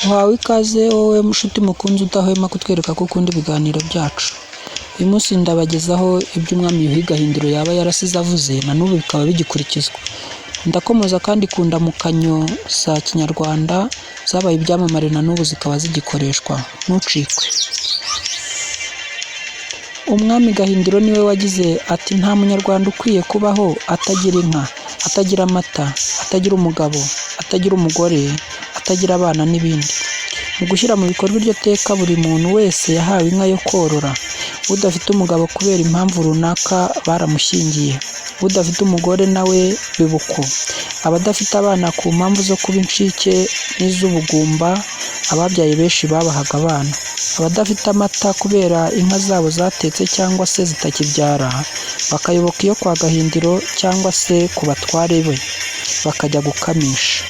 Uhawe ikaze wowe mushuti mukunzi udahwema kutwereka ko ukunda ibiganiro byacu. Uyu munsi ndabagezaho ibyo Umwami Yuhi Gahindiro yaba yarasize avuze na n'ubu bikaba bigikurikizwa. Ndakomoza kandi ku ndamukanyo za Kinyarwanda zabaye ibyamamare na n'ubu zikaba zigikoreshwa. Ntucikwe. Umwami Gahindiro niwe wagize ati nta munyarwanda ukwiye kubaho atagira inka, atagira amata, atagira umugabo, atagira umugore, atagira abana n'ibindi. Mu gushyira mu bikorwa iryo teka buri muntu wese yahawe inka yo korora. Udafite umugabo kubera impamvu runaka baramushyingiye. Udafite umugore nawe bibuko. Abadafite abana ku mpamvu zo kuba incike n'iz'ubugumba, ababyaye benshi babahaga abana. Abadafite amata kubera inka zabo zatetse cyangwa se zitakibyara, bakayoboka iyo kwa Gahindiro cyangwa se ku batware be, bakajya gukamisha.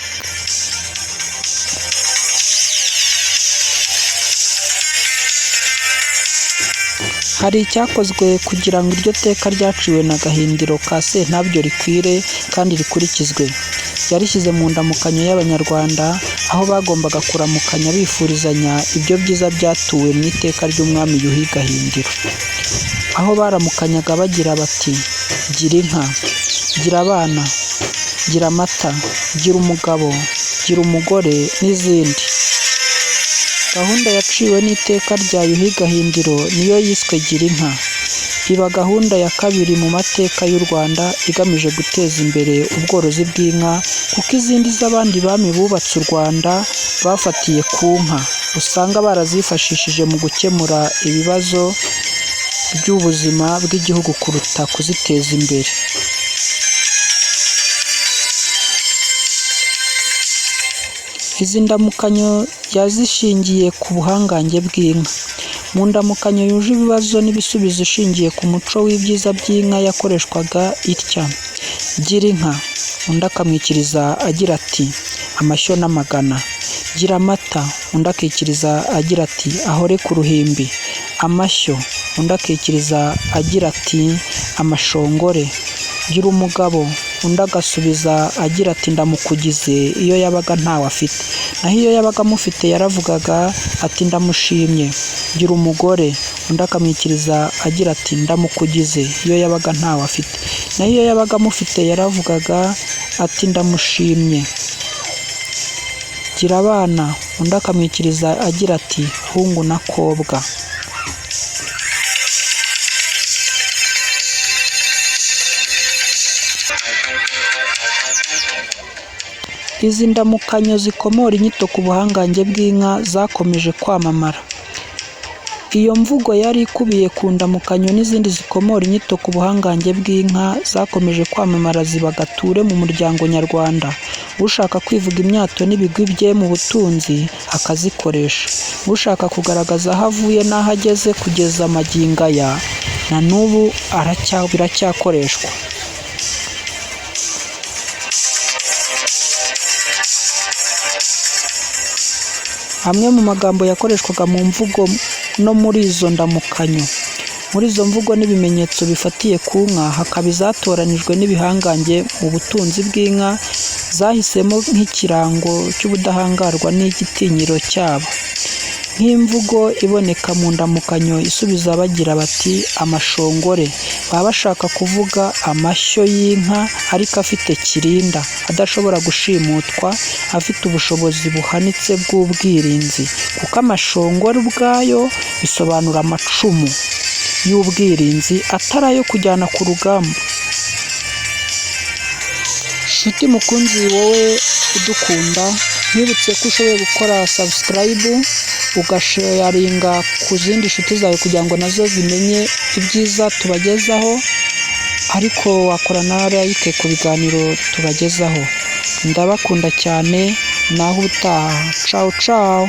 Hari icyakozwe kugira ngo iryo teka ryaciwe na Gahindiro ka Sentabyo rikwire kandi rikurikizwe. Yarishyize mu ndamukanyo y'Abanyarwanda, aho bagombaga kuramukanya bifurizanya ibyo byiza byatuwe mu iteka ry'Umwami Yuhi Gahindiro. Aho baramukanyaga bagira bati: gira inka, gira abana, gira amata, gira umugabo, gira umugore n'izindi. Gahunda yaciwe n'iteka rya Yuhi Gahindiro niyo yiswe gira inka. Iba gahunda ya kabiri mu mateka y'u Rwanda igamije guteza imbere ubworozi bw'inka, kuko izindi z'abandi bami bubatse u Rwanda bafatiye ku nka. Usanga barazifashishije mu gukemura ibibazo by'ubuzima bw'igihugu kuruta kuziteza imbere. Izi ndamukanyo yazishingiye ku buhangange bw'inka. Mu ndamukanyo yuje ibibazo n'ibisubizo ishingiye ku muco w'ibyiza by'inka yakoreshwaga itya: gira inka, undi akamwikiriza agira ati amashyo n'amagana. Gira amata, undi akikiriza agira ati ahore ku ruhimbi. Amashyo, undi akikiriza agira ati amashongore. Gira umugabo, undi agasubiza agira ati ndamukugize iyo yabaga ntawe afite. Naho iyo yabaga amufite yaravugaga ati ndamushimye. Gira umugore, undi akamwikiriza agira ati ndamukugize iyo yabaga ntawe afite. Naho iyo yabaga amufite yaravugaga ati ndamushimye. Gira abana, undi akamwikiriza agira ati hungu na kobwa. Izi ndamukanyo zikomora inyito ku buhangange bw'inka zakomeje kwamamara. Iyo mvugo yari ikubiye ku ndamukanyo n'izindi zikomora inyito ku buhangange bw'inka zakomeje kwamamara ziba gature mu muryango nyarwanda. Ushaka kwivuga imyato n'ibigwi bye mu butunzi akazikoresha. Ushaka kugaragaza aho avuye n'aho ageze kugeza magingo aya, na n'ubu biracyakoreshwa. Amwe mu magambo yakoreshwaga mu mvugo no muri izo ndamukanyo. Muri izo mvugo n'ibimenyetso bifatiye ku nka hakaba izatoranijwe n'ibihangange mu butunzi bw'inka zahisemo nk'ikirango cy'ubudahangarwa n'igitinyiro cyabo. Nk'imvugo iboneka mu ndamukanyo isubiza bagira bati amashongore, baba bashaka kuvuga amashyo y'inka ariko afite kirinda, adashobora gushimutwa, afite ubushobozi buhanitse bw'ubwirinzi, kuko amashongore ubwayo bisobanura amacumu y'ubwirinzi atari ayo kujyana ku rugamba. Nshuti mukunzi wowe udukunda, nkwibutse ko ushoboye gukora subscribe ugasharinga ku zindi nshuti zawe kugira ngo nazo zimenye ibyiza tubagezaho, ariko wakora na like ku biganiro tubagezaho. Ndabakunda cyane, naho utaha. Ciao ciao.